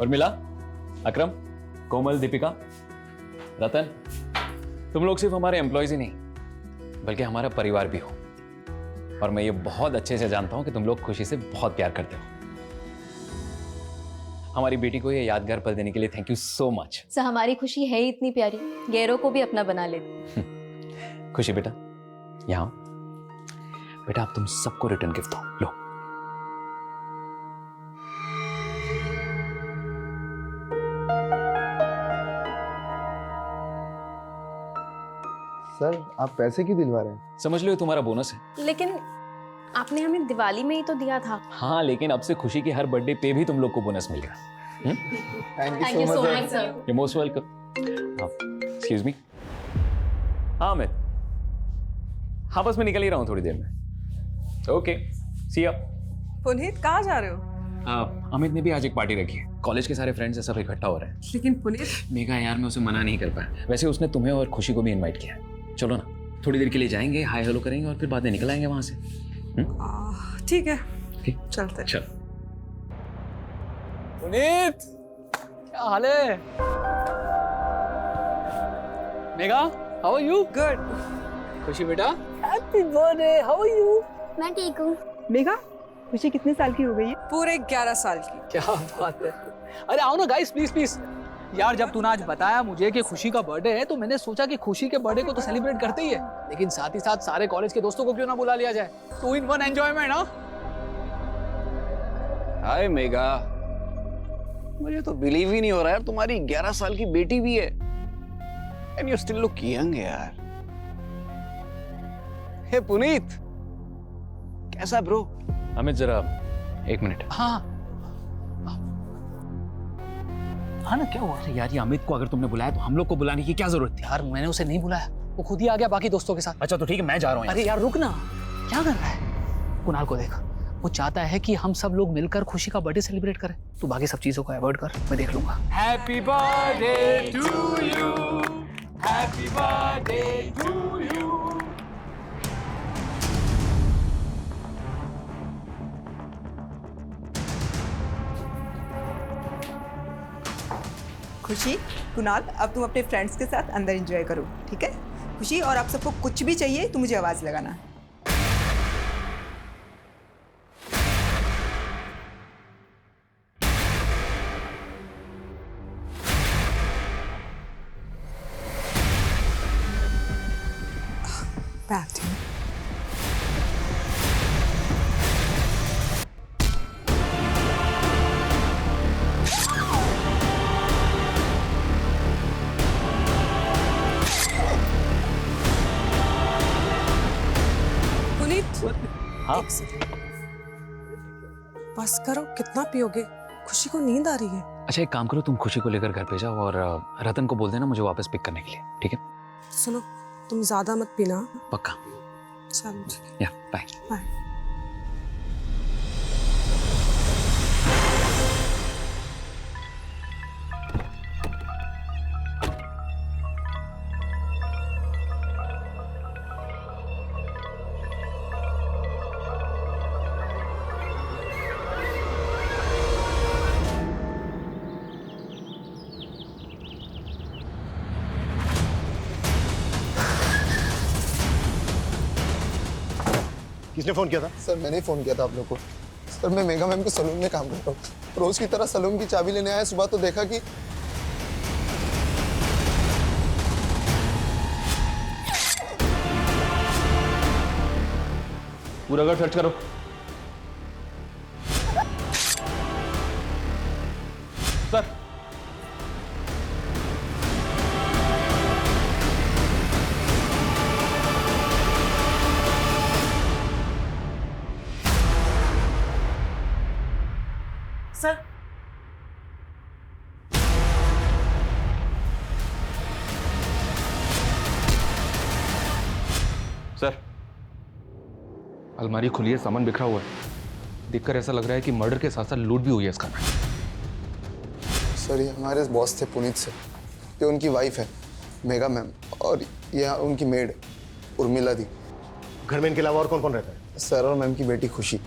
उर्मिला, अकरम, कोमल, दीपिका, रतन, तुम लोग सिर्फ हमारे एम्प्लॉयज ही नहीं बल्कि हमारा परिवार भी हो। और मैं ये बहुत अच्छे से जानता हूं कि तुम लोग खुशी से बहुत प्यार करते हो। हमारी बेटी को ये यादगार पल देने के लिए thank you so much. Sir हमारी खुशी है ही इतनी प्यारी, गैरों को भी अपना बना लेती। खुशी बेटा, यहाँ बेटा, आप तुम सबको रिटर्न गिफ्ट दो। लो। सर आप पैसे क्यों दिलवा रहे हैं? समझ लो ये तुम्हारा बोनस है। लेकिन आपने हमें दिवाली में ही तो दिया था। हाँ, लेकिन अब से खुशी की हर बर्थडे पे भी तुम लोग को बोनस मिलेगा। Thank you so much sir. You most welcome. Excuse me. हाँ अमित, हाँ बस मैं निकल ही रहा हूँ थोड़ी देर में। ओके, सी या। पुनीत कहाँ जा रहे हो? अमित ने भी आज एक पार्टी रखी है, कॉलेज के सारे फ्रेंड्स सब इकट्ठा हो रहे हैं। लेकिन पुनीत मेघा यार, मैं उसे मना नहीं कर पाया। वैसे उसने तुम्हें और खुशी को भी इनवाइट किया है। चलो ना, थोड़ी देर के लिए जाएंगे, हाय हेलो करेंगे और फिर बाद में निकल आएंगे वहां से। ठीक है, ठीक, चलते। चल। पुनीत, क्या हाल है? Megha, how are you? Good. Khushi बेटा, happy birthday, how are you? मैं ठीक हूँ। मेघा, खुशी कितने साल की हो गई है? पूरे 11 साल की। क्या बात है। अरे आओ ना गाइस, प्लीज प्लीज। यार जब तूने आज बताया मुझे कि खुशी का बर्थडे है तो मैंने सोचा कि खुशी के बर्थडे को तो सेलिब्रेट करते ही है, लेकिन साथ ही साथ सारे कॉलेज के दोस्तों को क्यों ना बुला लिया जाए। 2 in 1 एंजॉयमेंट। हाँ हाय मेघा, मुझे तो बिलीव ही नहीं हो रहा है तुम्हारी 11 साल की बेटी भी है। And you still look young यार। हे पुनीत, कैसा ब्रो? अमित जरा एक मिनट। हाँ हाँ ना, क्या हुआ? अरे यार, ये अमित को अगर तुमने बुलाया तो हम लोग को बुलाने की क्या जरूरत थी? यार मैंने उसे नहीं बुलाया, वो खुद ही आ गया बाकी दोस्तों के साथ। अच्छा तो ठीक है, मैं जा रहा हूँ। अरे यार रुक ना, क्या कर रहा है? कुणाल को देख, वो चाहता है कि हम सब लोग मिलकर खुशी का बर्थडे सेलिब्रेट करें। तू बाकी सब चीजों को अवॉइड कर, मैं देख लूंगा। Happy birthday to you, happy birthday to you. Khushi, Kunal, अब तुम अपने फ्रेंड्स के साथ अंदर एंजॉय करो, ठीक है? खुशी, और आप सबको कुछ भी चाहिए तो मुझे आवाज लगाना। बैठ। हाँ? बस करो, कितना पियोगे? खुशी को नींद आ रही है। अच्छा एक काम करो, तुम खुशी को लेकर घर पे जाओ और रतन को बोल देना मुझे वापस पिक करने के लिए, ठीक है? सुनो, तुम ज्यादा मत पीना। पक्का? चलो ठीक है, या बाय। बाय। किसने फोन किया था? सर मैंने ही फोन किया था आप लोग को। सर मैं मेघा मैम के सलून में काम करता हूँ। रोज की तरह सलून की चाबी लेने आया, सुबह तो देखा कि पूरा घर सर्च करो। सर सर सर अलमारी खुली है, सामान बिखरा हुआ है। देखकर ऐसा लग रहा है कि मर्डर के साथ साथ लूट भी हुई है इसका। सर ये हमारे बॉस थे पुनीत सर, ये उनकी वाइफ है मेघा मैम, और ये उनकी मेड उर्मिला दी। घर में इनके अलावा और कौन कौन रहता है? सर और मैम की बेटी खुशी।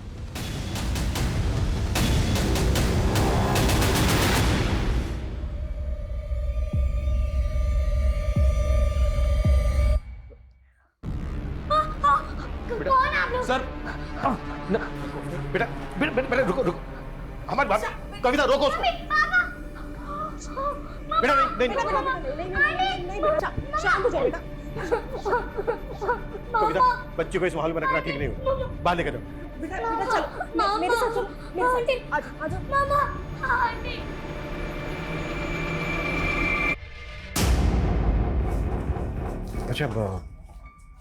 मत भाग। कविता रोको उसको। बेटा नहीं नहीं शांत हो जाओ बेटा। कविता, बच्चे को इस माहौल में रखना ठीक नहीं होगा। बाहर लेकर जाओ। बेटा चलो मेरे साथ चलो, मेरे साथ आ जाओ। अच्छा,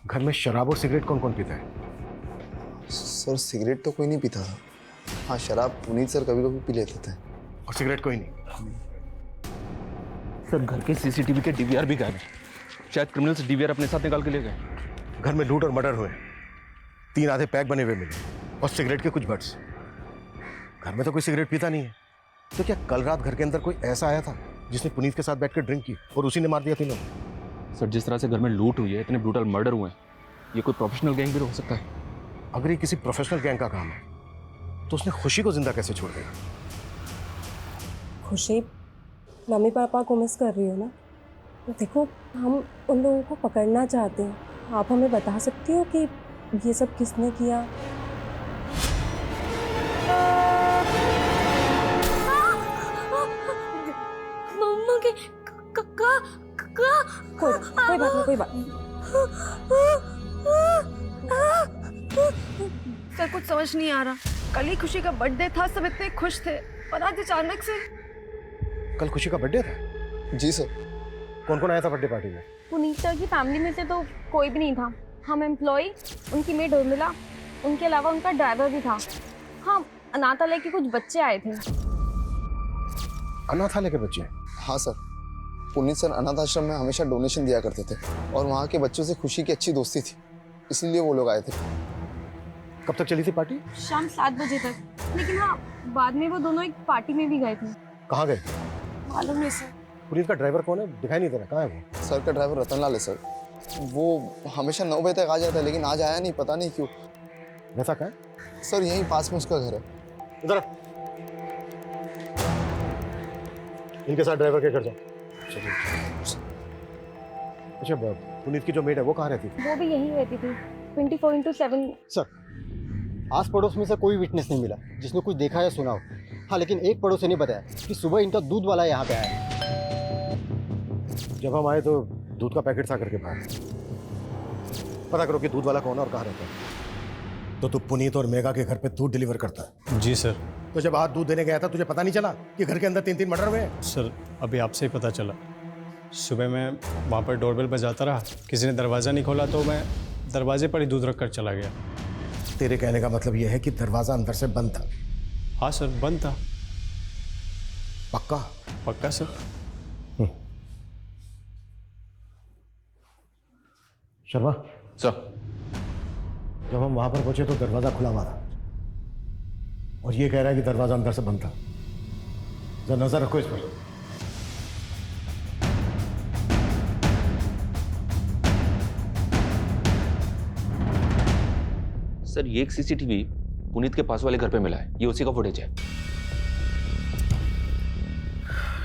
घर में शराब और सिगरेट कौन कौन पीता है? सर सिगरेट तो कोई नहीं पीता था। हाँ शराब पुनीत सर कभी कभी पी लेते थे। और सिगरेट कोई नहीं? सर घर के सीसीटीवी के डीवीआर भी गायब है। शायद क्रिमिनल्स डीवीआर अपने साथ निकाल के ले गए। घर में लूट और मर्डर हुए, 3 आधे पैक बने हुए मिले और सिगरेट के कुछ बट्स। घर में तो कोई सिगरेट पीता नहीं है, तो क्या कल रात घर के अंदर कोई ऐसा आया था जिसने पुनीत के साथ बैठकर ड्रिंक की और उसी ने मार दिया तीनों? सर जिस तरह से घर में लूट हुई है, इतने ब्रूटल मर्डर हुए हैं, ये कोई प्रोफेशनल गैंग भी हो सकता है। अगर ये किसी प्रोफेशनल गैंग का काम है तो उसने खुशी को जिंदा कैसे छोड़ दिया? खुशी, मम्मी पापा को मिस कर रही हो ना? देखो हम उन लोगों को पकड़ना चाहते हैं। आप हमें बता सकती हो कि ये सब किसने किया? मम्मा के कोई बात नहीं, कोई बात नहीं। सर कुछ समझ नहीं आ रहा। कल ही खुशी का बर्थडे था, सब इतने खुश थे और आज अचानक से। कल खुशी का बर्थडे था? जी सर। कौन कौन आया था बर्थडे पार्टी में? पुनीत सर की फैमिली में से तो कोई भी नहीं था। हम एम्प्लॉय, उनकी मेड उर्मिला, उनके अलावा उनका ड्राइवर भी था। हाँ, अनाथालय के कुछ बच्चे आए थे। अनाथालय के बच्चे? हाँ सर, पुनीत सर अनाथ आश्रम में हमेशा डोनेशन दिया करते थे और वहाँ के बच्चों से खुशी की अच्छी दोस्ती थी, इसलिए वो लोग आए थे। कब तक चली थी पार्टी? शाम 7 बजे तक। लेकिन हाँ, बाद में वो दोनों एक पार्टी में भी गए थे। कहाँ गए? मालूम नहीं सर। पुनीत का ड्राइवर कौन है? दिखाई नहीं दे रहा, कहाँ है वो? सर का ड्राइवर रतनलाल है सर। वो हमेशा 9 बजे तक आ जाता है, लेकिन आज आया नहीं, पता नहीं क्यों। वैसा कहाँ है? सर यहीं पास में उसका घर है। इधर आ। इनके साथ ड्राइवर के घर जाओ। चलिए। अच्छा, पुनीत की जो मेड है वो कहाँ रहती थी? वो भी यहीं रहती थी, 24/7। सर, आस पड़ोस में से कोई विटनेस नहीं मिला जिसने कुछ देखा या सुना हो। हाँ, लेकिन एक पड़ोसी ने बताया कि सुबह इनका दूध वाला यहाँ पे आया। जब हम आए तो दूध का पैकेट था घर के बाहर। पता करो कि दूध वाला कौन है और कहाँ रहता है। तो तू पुनीत और मेगा के घर पे दूध डिलीवर करता है? जी सर। तो जब आज दूध देने गया था तुझे पता नहीं चला कि घर के अंदर 3 मर्डर हुए हैं? सर अभी आपसे ही पता चला। सुबह मैं वहाँ पर डोरबेल बजाता रहा, किसी ने दरवाज़ा नहीं खोला तो मैं दरवाजे पर ही दूध रख कर चला गया। तेरे कहने का मतलब यह है कि दरवाजा अंदर से बंद था? हाँ सर, बंद था। पक्का? पक्का सर। शर्मा सर, जब हम वहां पर पहुंचे तो दरवाजा खुला हुआ था और ये कह रहा है कि दरवाजा अंदर से बंद था। जरा नजर रखो इस पर। सर ये एक सीसीटीवी पुनीत के पास वाले घर पे मिला है, ये उसी का फुटेज है।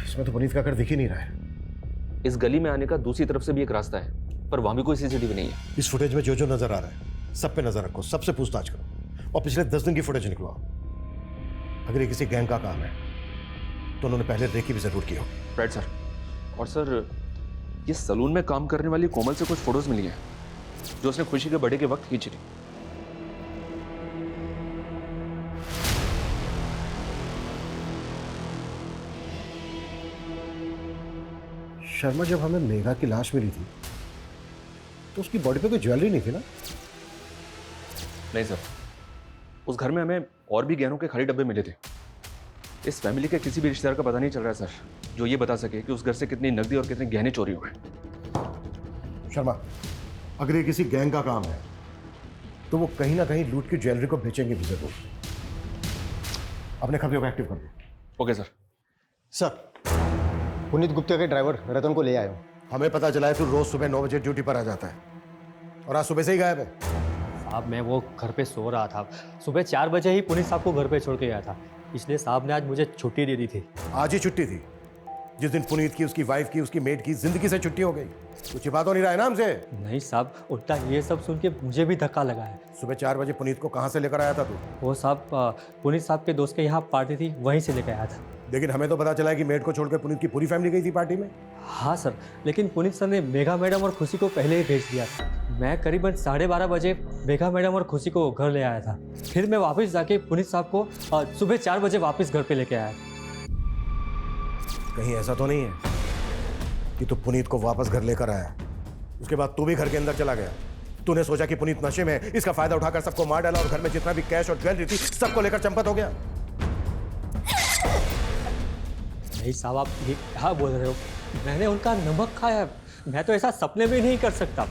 इसमें तो पुनीत का घर दिख ही नहीं रहा है। इस गली में आने का दूसरी तरफ से भी एक रास्ता है, पर वहां भी कोई सीसीटीवी नहीं है। इस फुटेज में जो जो नजर आ रहा है सब पे नजर रखो, सबसे पूछताछ करो और पिछले 10 दिन की फुटेज निकलवाओ। अगर ये किसी गैंग का काम है तो उन्होंने पहले रेकी भी जरूर की हो। Right sir. और सर ये सलून में काम करने वाली कोमल से कुछ फोटोज मिली हैं जो उसने खुशी के बर्थडे के वक्त खींची थी। शर्मा, जब हमें मेघा की लाश मिली थी तो उसकी बॉडी पे कोई ज्वेलरी नहीं थी ना? नहीं सर, उस घर में हमें और भी गहनों के खाली डब्बे मिले थे। इस फैमिली के किसी भी रिश्तेदार का पता नहीं चल रहा है सर, जो ये बता सके कि उस घर से कितनी नकदी और कितने गहने चोरी हुए। शर्मा, अगर ये किसी गैंग का काम है तो वो कहीं ना कहीं लूट की ज्वेलरी को बेचेंगे भी जरूर। अपने खबरों को एक्टिव कर दो। Okay sir. Sir, Puneet Gupta के ड्राइवर रतन को ले आयो। हमें पता चला है तू रोज सुबह 9 बजे ड्यूटी पर आ जाता है और आज सुबह से ही गायब है। साहब मैं वो घर पे सो रहा था, सुबह 4 बजे ही पुनीत साहब को घर पे छोड़ के गया था, इसलिए साहब ने आज मुझे छुट्टी दे दी थी। आज ही छुट्टी थी? जिस दिन पुनीत की, उसकी वाइफ की, उसकी मेड की जिंदगी से छुट्टी हो गई। कुछ छिपा तो नहीं रहा है ना हमसे? नहीं साहब, उल्टा ये सब सुन के मुझे भी धक्का लगा है। सुबह 4 बजे पुनीत को कहाँ से लेकर आया था तू? वो साहब पुनीत साहब के दोस्त के यहाँ पार्टी थी, वहीं से लेकर आया था। लेकिन हमें तो पता चला है कि मेड को छोड़कर पुनीत की पूरी फैमिली गई थी पार्टी में। हाँ सर, लेकिन पुनीत सर ने मेघा मैडम और खुशी को पहले ही भेज दिया था। मैं करीबन 12:30 बजे मेघा मैडम और खुशी को घर ले आया था। फिर मैं वापस जाके पुनीत साहब को सुबह 4 बजे वापस घर पे लेके आया। कहीं ऐसा तो नहीं है कि तू पुनीत को वापस घर लेकर आया, उसके बाद तू भी घर के अंदर चला गया? तूने सोचा कि पुनीत नशे में है, इसका फायदा उठाकर सबको मार डाला और घर में जितना भी कैश और ज्वेलरी थी सबको लेकर चंपत हो गया? नहीं साहब, आप ये क्या बोल रहे हो? मैंने उनका नमक खाया, मैं तो ऐसा सपने में नहीं कर सकता।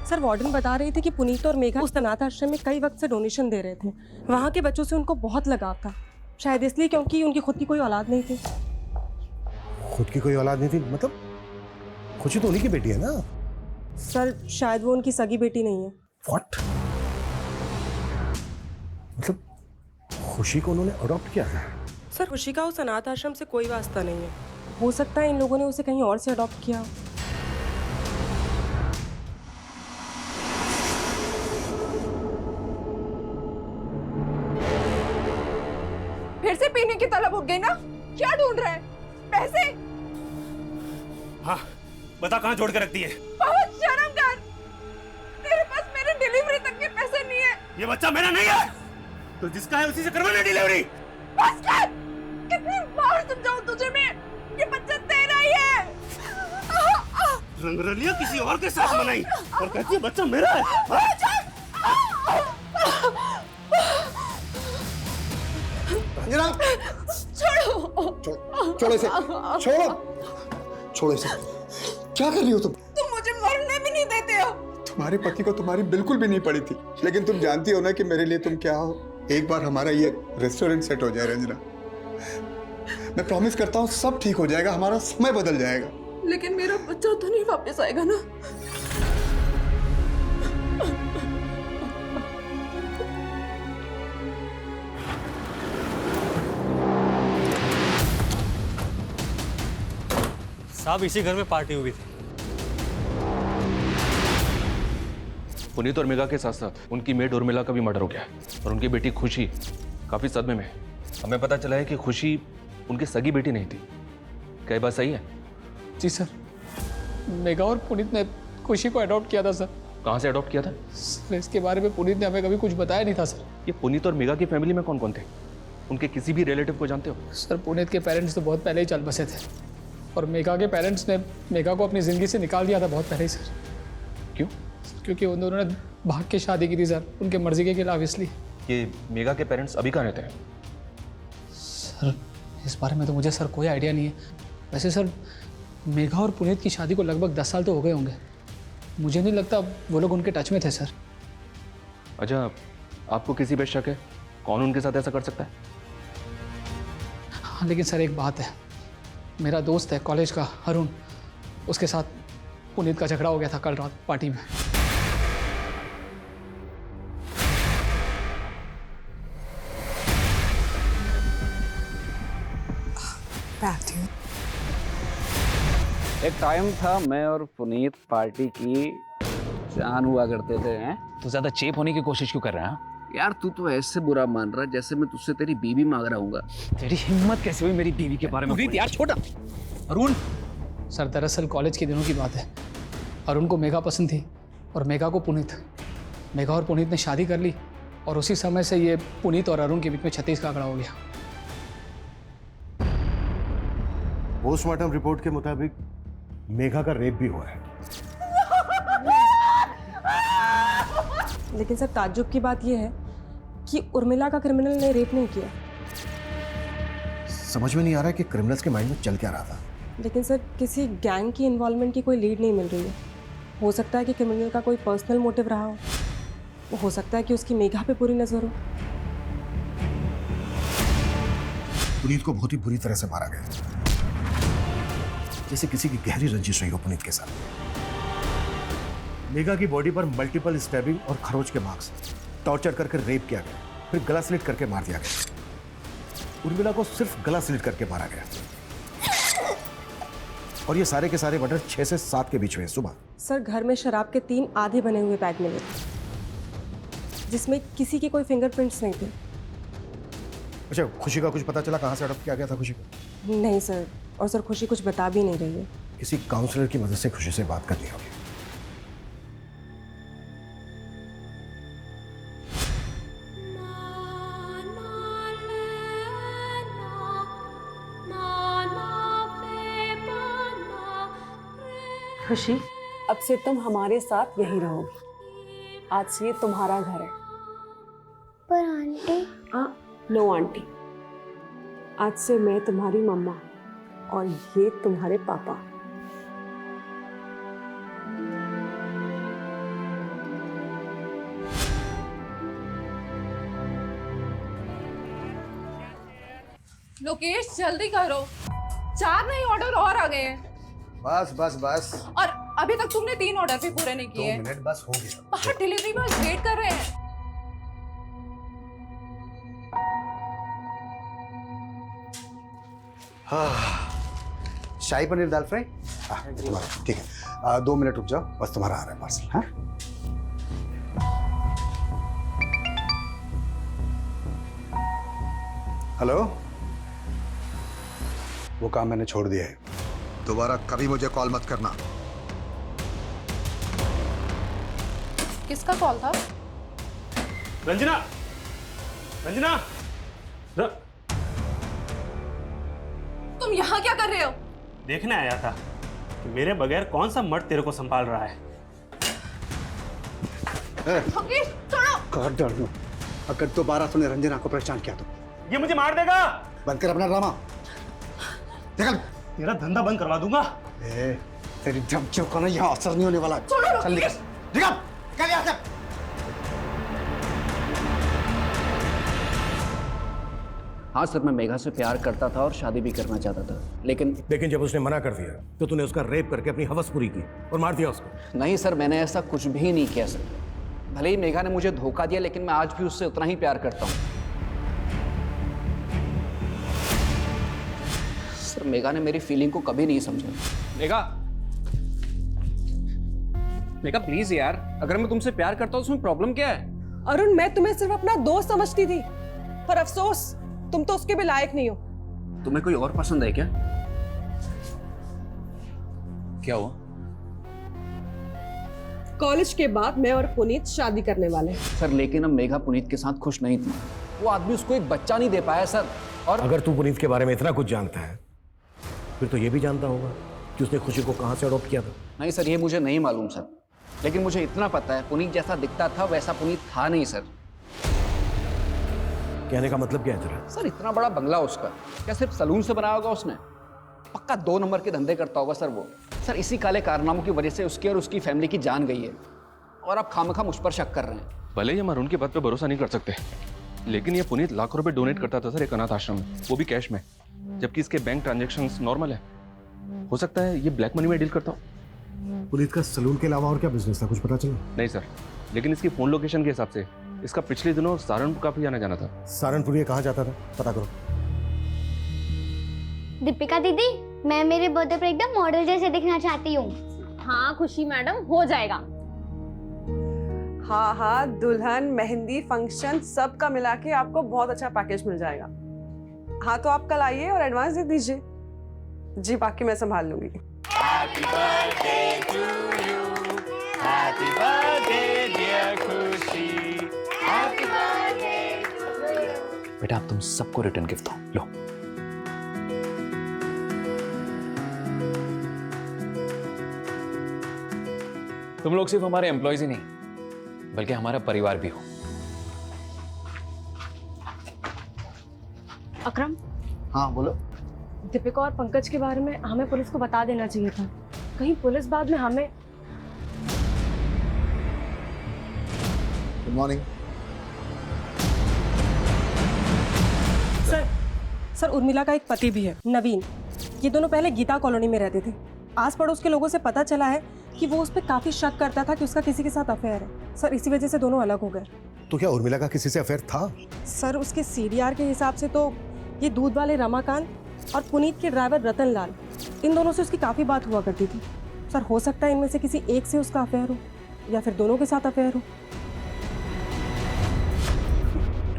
सर वार्डन बता रही थी कि पुनीत और मेघा उस अनाथ आश्रम में कई वक्त से डोनेशन दे रहे थे। वहाँ के बच्चों से उनको बहुत लगाव था, शायद इसलिए क्योंकि उनकी खुद की कोई औलाद नहीं थी। खुद की कोई औलाद नहीं थी मतलब? खुशी तो उन्हीं की बेटी है ना? सर शायद वो उनकी सगी बेटी नहीं है। What? मतलब खुशी को उन्होंने अडॉप्ट किया था? सर खुशी का उस अनाथ आश्रम से कोई वास्ता नहीं है, हो सकता है इन लोगों ने उसे कहीं और से अडॉप्ट किया हो। फिर से पीने की तलब उठ गई ना? क्या ढूंढ रहा है? पैसे? हाँ, बता कहाँ जोड़ के रख दिए? बहुत शर्म कर, तेरे पास मेरे डिलीवरी तक के पैसे नहीं है। ये बच्चा मेरा नहीं है, तो जिसका है उसी से करवाना डिलीवरी। बस कर, कितनी बार समझाऊं तुझे मैं, ये बच्चा तेरा ही है। रंगरलिया किसी और के साथ मनाई और कहती है बच्चा मेरा है। रंजना, छोड़ो इसे, छोड़ो इसे। क्या कर रही हो तुम? तुम मुझे मरने भी नहीं देते हो। तुम्हारे पति को तुम्हारी बिल्कुल भी नहीं पड़ी थी, लेकिन तुम जानती हो ना कि मेरे लिए तुम क्या हो। एक बार हमारा ये रेस्टोरेंट सेट हो जाए रंजना, मैं प्रॉमिस करता हूँ सब ठीक हो जाएगा, हमारा समय बदल जाएगा। लेकिन मेरा बच्चा तो नहीं वापस आएगा ना? साहब इसी घर में पार्टी हुई थी। पुनीत और मेघा के साथ साथ उनकी मेड उर्मिला का भी मर्डर हो गया है और उनकी बेटी खुशी काफी सदमे में है। हमें पता चला है कि खुशी उनकी सगी बेटी नहीं थी। क्या बात सही है? जी सर, मेघा और पुनीत ने खुशी को अडॉप्ट किया था सर। कहाँ से अडॉप्ट किया था? सर इसके बारे में पुनीत ने हमें कभी कुछ बताया नहीं था सर। ये पुनीत और मेघा की फैमिली में कौन कौन थे? उनके किसी भी रिलेटिव को जानते हो? सर पुनीत के पेरेंट्स तो बहुत पहले ही चल बसे थे और मेघा के पेरेंट्स ने मेघा को अपनी ज़िंदगी से निकाल दिया था बहुत पहले ही सर। क्यों? क्योंकि उन दोनों ने भाग के शादी की थी सर, उनके मर्जी के खिलाफ। इसलिए ये मेघा के पेरेंट्स अभी कहाँ रहते हैं? सर इस बारे में तो मुझे सर कोई आइडिया नहीं है। वैसे सर मेघा और पुनीत की शादी को लगभग 10 साल तो हो गए होंगे। मुझे नहीं लगता वो लोग उनके टच में थे सर। अच्छा, आपको किसी पे शक है? कौन उनके साथ ऐसा कर सकता है? हाँ लेकिन सर एक बात है, मेरा दोस्त है कॉलेज का अरुण, उसके साथ पुनीत का झगड़ा हो गया था कल रात पार्टी में। एक टाइम था मैं और पुनीत पार्टी की जान हुआ करते थे। हैं तो ज्यादा चेप होने की कोशिश क्यों कर रहा है? यार तू तो ऐसे बुरा मान रहा जैसे मैं तुझसे तेरी बीवी मांग रहा हूँ। तेरी हिम्मत कैसे हुई मेरी बीवी के बारे में? पुनीत यार छोटा। अरुण सर दरअसल कॉलेज के दिनों की बात है। अरुण को मेघा पसंद थी और मेघा को पुनीत। मेघा और पुनीत ने शादी कर ली और उसी समय से ये पुनीत और अरुण के बीच में 36 का आंकड़ा हो गया। पोस्टमार्टम रिपोर्ट के मुताबिक मेघा का रेप भी हुआ है। लेकिन सर ताज्जुब की बात यह है कि उर्मिला का क्रिमिनल ने रेप नहीं किया। समझ में नहीं आ रहा है कि क्रिमिनल्स के माइंड में चल क्या रहा था। लेकिन सर किसी गैंग की इन्वॉल्वमेंट की कोई लीड नहीं मिल रही है। हो सकता है कि क्रिमिनल का कोई पर्सनल मोटिव रहा हो सकता है कि उसकी मेघा पे पूरी नजर हो। पुनीत को बहुत ही बुरी तरह से मारा गया। जैसे किसी की गहरी रंजिश रही हो पुनीत के साथ। मेघा की बॉडी पर मल्टीपल स्टैबिंग और खरोच के मार्क्स, टॉर्चर करके रेप किया गया, फिर गला स्लिट करके मार दिया गया। उर्मिला को सिर्फ गला स्लिट करके मारा गया। और ये सारे के सारे मर्डर 6 से 7 के बीच में सुबह। सर घर में शराब के 3 आधे बने हुए पैक मिले जिसमें किसी के कोई फिंगरप्रिंट्स नहीं थे। अच्छा, खुशी का कुछ पता चला कहाँ से अडॉप्ट किया गया था खुशी को? नहीं सर, और सर खुशी कुछ बता भी नहीं रही है। किसी काउंसलर की मदद से खुशी से बात करनी होगी। खुशी, अब से तुम हमारे साथ यहीं रहोगी। आज से ये तुम्हारा घर है। पर आंटी? नो आंटी, आज से मैं तुम्हारी मम्मा और ये तुम्हारे पापा। लोकेश जल्दी करो, 4 नए ऑर्डर और आ गए हैं। बस बस बस। और अभी तक तुमने 3 ऑर्डर भी पूरे नहीं किए। 2 मिनट बस, हो गया। बाहर डिलीवरी बॉय वेट कर रहे हैं। शाही पनीर दाल फ्राई। ठीक है, 2 मिनट रुक जाओ, बस तुम्हारा आ रहा है पार्सल। हाँ, हेलो। वो काम मैंने छोड़ दिया है, दोबारा कभी मुझे कॉल मत करना। किसका कॉल था? रंजना, रंजना, तुम यहाँ क्या कर रहे हो? देखने आया था कि मेरे बगैर कौन सा मर्द तेरे को संभाल रहा है। लोकेश छोड़ो। कर डर दो, अगर दोबारा तूने रंजना को परेशान किया तो ये मुझे मार देगा। बंद कर अपना ड्रामा। निकल। तेरा धंधा बंद करवा दूंगा। तेरी धमकियों का ना यहाँ असर नहीं होने वाला। चल निकल, निकल, निकल यहाँ से। हाँ सर, मैं मेघा से प्यार करता था और शादी भी करना चाहता था, लेकिन जब उसने मना कर दिया तो तूने उसका रेप करके अपनी हवस पूरी की और मार दिया उसको। नहीं सर, मैंने ऐसा कुछ भी नहीं किया सर। भले ही मेघा ने मुझे धोखा दिया, लेकिन मैं आज भी उससे उतना ही प्यार करता हूँ। सर, मेघा ने मेरी फीलिंग को कभी नहीं समझा। मेघा, मेघा प्लीज यार, अगर मैं तुमसे प्यार करता हूँ उसमें प्रॉब्लम क्या है? अरुण, मैं तुम्हें सिर्फ अपना दोस्त समझती थी, पर अफसोस तुम तो उसके भी लायक नहीं हो। तुम्हें कोई और पसंद है क्या? क्या हुआ? कॉलेज के बाद मैं और पुनीत शादी करने वाले हैं। सर, लेकिन अब मेघा पुनीत के साथ खुश नहीं थी। वो आदमी उसको एक बच्चा नहीं दे पाया सर। और अगर तू पुनीत के बारे में इतना कुछ जानता है, फिर तो ये भी जानता होगा कि उसने खुशी को कहां से अडॉप्ट किया था। नहीं सर, ये मुझे नहीं मालूम सर, लेकिन मुझे इतना पता है पुनीत जैसा दिखता था वैसा पुनीत था नहीं सर। कहने का मतलब क्या है तेरा? सर, इतना बड़ा बंगला उसका, क्या सिर्फ सलून से बनाया होगा उसने? पक्का 2 नंबर के धंधे करता होगा सर वो। सर, इसी काले कारनामों की वजह से उसकी और उसकी फैमिली की जान गई है, और आप खामखा मुझ पर शक कर रहे हैं। भले ही हम अरुण की बात पे भरोसा नहीं कर सकते, लेकिन ये पुनीत लाखों रुपए डोनेट करता था सर एक अनाथ आश्रम में, वो भी कैश में, जबकि इसके बैंक ट्रांजैक्शंस नॉर्मल है। हो सकता है ये ब्लैक मनी में डील करता हो। पुनीत का सलून के अलावा और क्या बिजनेस था, कुछ पता चला? नहीं सर, लेकिन इसकी फोन लोकेशन के हिसाब से इसका पिछले दिनों सहारनपुर काफी आना जाना था। सहारनपुर ये कहाँ जाता था, पता करो। दीपिका दीदी, मैं मेरे बर्थडे पर एकदम मॉडल जैसे दिखना चाहती हूँ। हाँ खुशी मैडम, हो जाएगा। हाँ हाँ, दुल्हन, मेहंदी, फंक्शन सब का मिला के आपको बहुत अच्छा पैकेज मिल जाएगा। हाँ तो आप कल आइए और एडवांस दे दीजिए। जी, बाकी मैं संभाल लूंगी। Happy birthday to you. Happy birthday dear खुशी. Happy birthday to you. बेटा, आप तुम सबको रिटर्न गिफ्ट दो, लो। तुम लोग सिर्फ हमारे एम्प्लॉयज ही नहीं, बल्कि हमारा परिवार भी हो। अकरम। हाँ बोलो। दीपिका और पंकज के बारे में हमें पुलिस को बता देना चाहिए था, कहीं पुलिस बाद में हमें। गुड मॉर्निंग सर, उर्मिला का एक पति भी है, नवीन। ये दोनों पहले गीता कॉलोनी में रहते थे। आस पड़ोस के लोगों से पता चला है कि वो उस पर काफ़ी शक करता था कि उसका किसी के साथ अफेयर है। सर इसी वजह से दोनों अलग हो गए। तो क्या उर्मिला का किसी से अफेयर था? सर उसके CDR के हिसाब से तो ये दूध वाले रमाकांत और पुनीत के ड्राइवर रतन लाल, इन दोनों से उसकी काफ़ी बात हुआ करती थी। सर हो सकता है इनमें से किसी एक से उसका अफेयर हो या फिर दोनों के साथ अफेयर हो।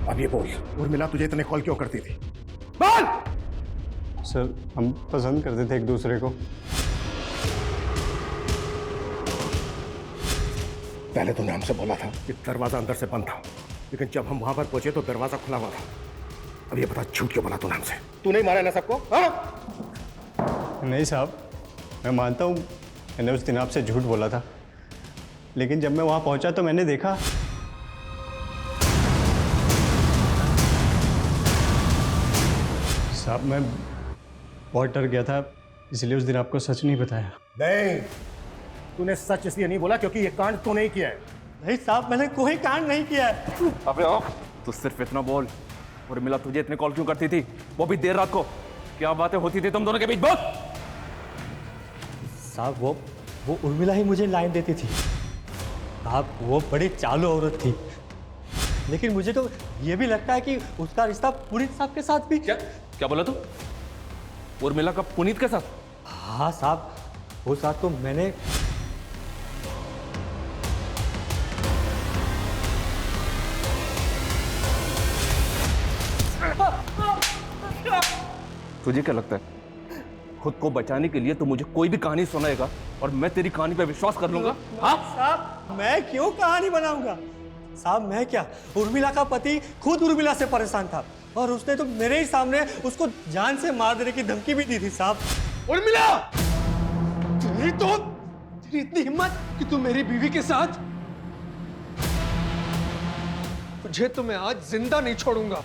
अब ये बोल, उर्मिला तुझे इतने कॉल क्यों करती थी? बोल! सर हम पसंद करते थे एक दूसरे को। पहले तूने हमसे बोला था कि दरवाजा अंदर से बंद था, लेकिन जब हम वहां पर पहुंचे तो दरवाजा खुला हुआ था। अब ये बता झूठ क्यों बोला तूने हमसे? तू नहीं मारा ना सबको? नहीं साहब, मैं मानता हूँ मैंने उस दिन आपसे झूठ बोला था, लेकिन जब मैं वहां पहुंचा तो मैंने देखा साहब मैं बहुत डर गया था, इसलिए उस दिन आपको सच नहीं बताया। नहीं, तूने सच इसलिए नहीं बोला क्योंकि ये कांड तू नहीं किया है। नहीं साहब, मैंने कोई कांड नहीं किया है। अबे ओ, तू सिर्फ इतना बोल, उर्मिला तुझे इतने कॉल क्यों करती थी, वो भी देर रात को? क्या बातें होती थी तुम दोनों के बीच? बोल। साहब वो उर्मिला ही मुझे लाइन देती थी। साहब वो बड़ी चालू औरत थी, लेकिन मुझे तो ये भी लगता है कि उसका रिश्ता पुनीत साहब के साथ भी। क्या बोला तू? उर्मिला का पुनीत के साथ? हाँ साहब, वो साथ तो मैंने। तुझे क्या लगता है खुद को बचाने के लिए तो मुझे कोई भी कहानी सुनाएगा और मैं तेरी कहानी पे विश्वास कर लूंगा? हाँ साहब, मैं क्यों कहानी बनाऊंगा? साहब मैं क्या, उर्मिला का पति खुद उर्मिला से परेशान था और उसने तो मेरे ही सामने उसको जान से मार देने की धमकी भी दी थी। साहब उर्मिला, तेरी इतनी हिम्मत कि तू मेरी बीवी के साथ? तुझे तो मैं आज जिंदा नहीं छोड़ूंगा।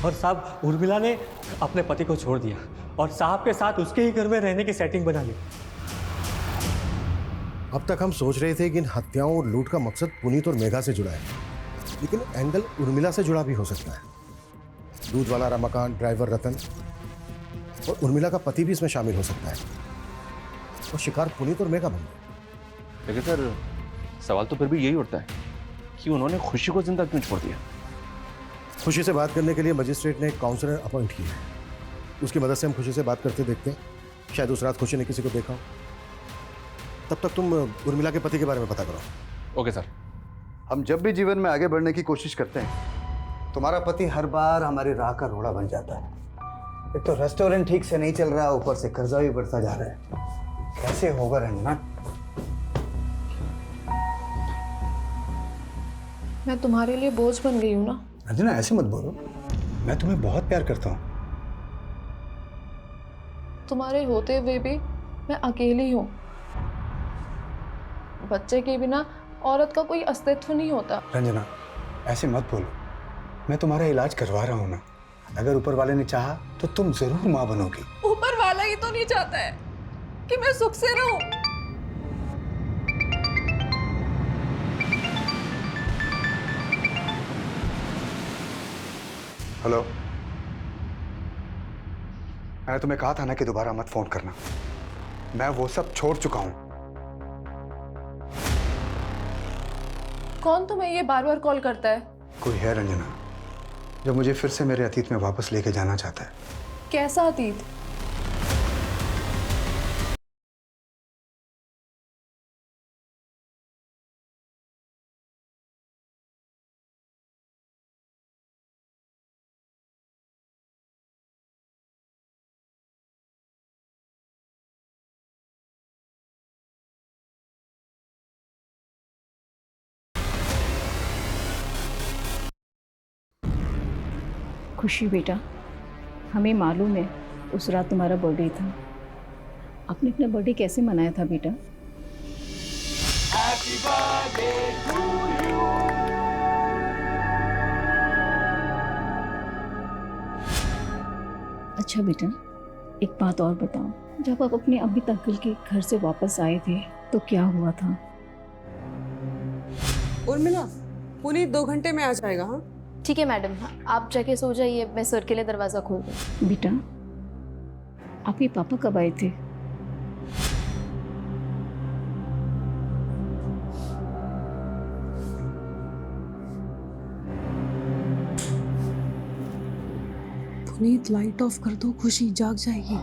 और साहब उर्मिला ने अपने पति को छोड़ दिया और साहब के साथ उसके ही घर में रहने की सेटिंग बना ली। अब तक हम सोच रहे थे कि इन हत्याओं और लूट का मकसद पुनीत और मेघा से जुड़ा है, लेकिन एंगल उर्मिला से जुड़ा भी हो सकता है। दूध वाला रमाकांत, ड्राइवर रतन और उर्मिला का पति भी इसमें शामिल हो सकता है और शिकार पुनीत और मेघा बन गए। लेकिन सर सवाल तो फिर भी यही उठता है कि उन्होंने खुशी को जिंदा क्यों छोड़ दिया? खुशी से बात करने के लिए मजिस्ट्रेट ने एक काउंसलर अपॉइंट किया है। उसकी मदद से हम खुशी से बात करते देखते हैं, शायद उस रात खुशी ने किसी को देखा हो। तब तक तुम उर्मिला के पति के बारे में पता करो। Okay sir. हम जब भी जीवन में आगे बढ़ने की कोशिश करते हैं, तुम्हारा पति हर बार हमारी राह का रोड़ा बन जाता है। एक तो रेस्टोरेंट ठीक से नहीं चल रहा, ऊपर से कर्जा भी बढ़ता जा रहा है। कैसे होगा रंजना? मैं तुम्हारे लिए बोझ बन गई हूँ ना? रंजना ऐसे मत बोलो, मैं तुम्हें बहुत प्यार करता हूँ। तुम्हारे होते हुए भी मैं अकेली हूँ। बच्चे के बिना औरत का कोई अस्तित्व नहीं होता। रंजना ऐसे मत बोलो, मैं तुम्हारा इलाज करवा रहा हूँ ना। अगर ऊपर वाले ने चाहा तो तुम जरूर माँ बनोगी। ऊपर वाला ही तो नहीं चाहता है कि मैं सुख से रहूं। हेलो, मैंने तुम्हें कहा था ना कि दोबारा मत फोन करना। मैं वो सब छोड़ चुका हूं। कौन तुम्हें ये बार बार कॉल करता है? कोई है रंजना जो मुझे फिर से मेरे अतीत में वापस लेके जाना चाहता है। कैसा अतीत? खुशी बेटा, हमें मालूम है उस रात तुम्हारा बर्थडे था। आपने अपना बर्थडे कैसे मनाया था बेटा? Happy birthday to you. अच्छा बेटा, एक बात और बताओ, जब आप अपने अभी अंकल के घर से वापस आए थे तो क्या हुआ था? उर्मिला, पुनीत 2 घंटे में आ जाएगा। हाँ ठीक है मैडम, आप जाके सो जाइए, मैं सर के लिए दरवाज़ा खोल दूँ। बेटा, आपके पापा कब आए थे? पुनीत लाइट ऑफ कर दो, खुशी जाग जाएगी।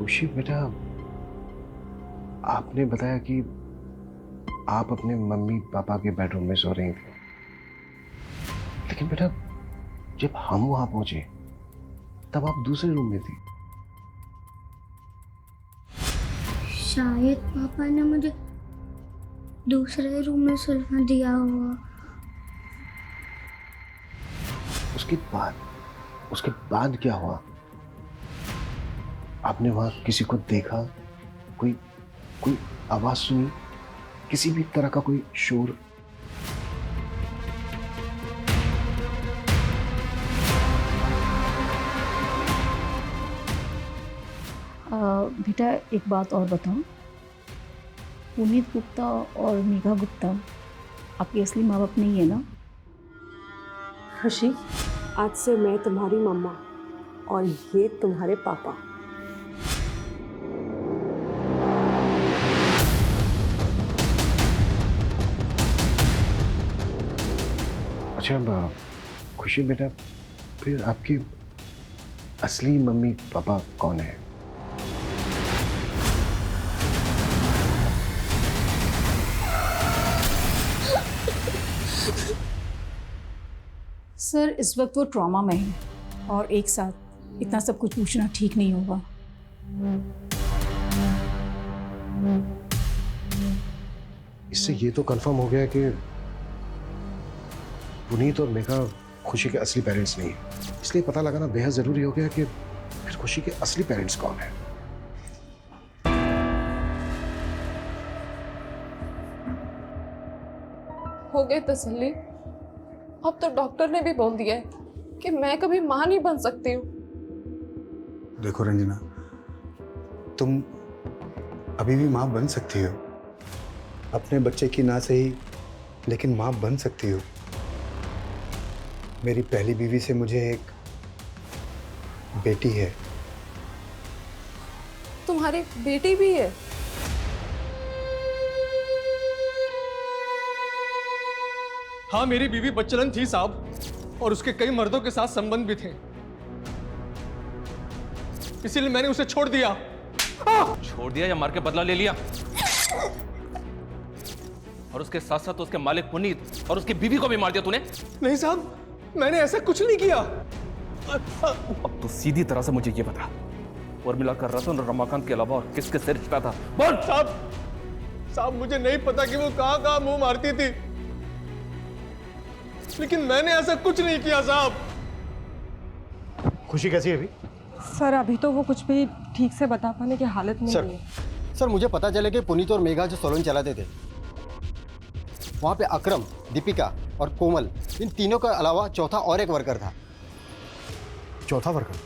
खुशी बेटा, आपने बताया कि आप अपने मम्मी पापा के बेडरूम में सो रही थी, लेकिन बेटा जब हम वहां पहुंचे तब आप दूसरे रूम में थी। शायद पापा ने मुझे दूसरे रूम में सुलवा दिया होगा। उसके बाद क्या हुआ? आपने वहां किसी को देखा? कोई आवाज सुनी? किसी भी तरह का कोई शोर? बेटा एक बात और बताओ, पुनीत गुप्ता और मेघा गुप्ता आपके असली माँ बाप नहीं है ना? खुशी, आज से मैं तुम्हारी मम्मा और ये तुम्हारे पापा। अच्छा खुशी बेटा, फिर आपकी असली मम्मी पापा कौन है? सर इस वक्त वो ट्रॉमा में है और एक साथ इतना सब कुछ पूछना ठीक नहीं होगा। इससे ये तो कंफर्म हो गया कि पुनीत और मेघा खुशी के असली पेरेंट्स नहीं है, इसलिए पता लगाना बेहद जरूरी हो गया कि फिर खुशी के असली पेरेंट्स कौन है। हो गई तसल्ली। अब तो डॉक्टर ने भी बोल दिया है कि मैं कभी मां नहीं बन सकती हूँ। देखो रंजना, तुम अभी भी माँ बन सकती हो, अपने बच्चे की ना सही लेकिन माँ बन सकती हो। मेरी पहली बीवी से मुझे एक बेटी है। तुम्हारी बेटी भी है? हाँ, मेरी बीवी बच्चलन थी साहब, और उसके कई मर्दों के साथ संबंध भी थे, इसीलिए मैंने उसे छोड़ दिया। छोड़ दिया या मार के बदला ले लिया? और उसके साथ साथ उसके मालिक पुनीत और उसकी बीवी को भी मार दिया तूने? नहीं साहब, मैंने ऐसा कुछ नहीं किया। अब तू सीधी तरह से मुझे ये बता, और मिलाकर रतन और रमाकांत के अलावा और किसके से रिश्ता था? बोल। साहब मुझे नहीं पता कि वो कहां मुंह मारती थी, लेकिन मैंने ऐसा कुछ नहीं किया साहब। खुशी कैसी है अभी? सर अभी तो वो कुछ भी ठीक से बता पाने की हालत में नहीं है। सर मुझे पता चला कि पुनीत और मेघा जो सैलून चलाते थे, वहाँ पे अकरम, दीपिका और कोमल, इन तीनों के अलावा चौथा और एक वर्कर था। चौथा वर्कर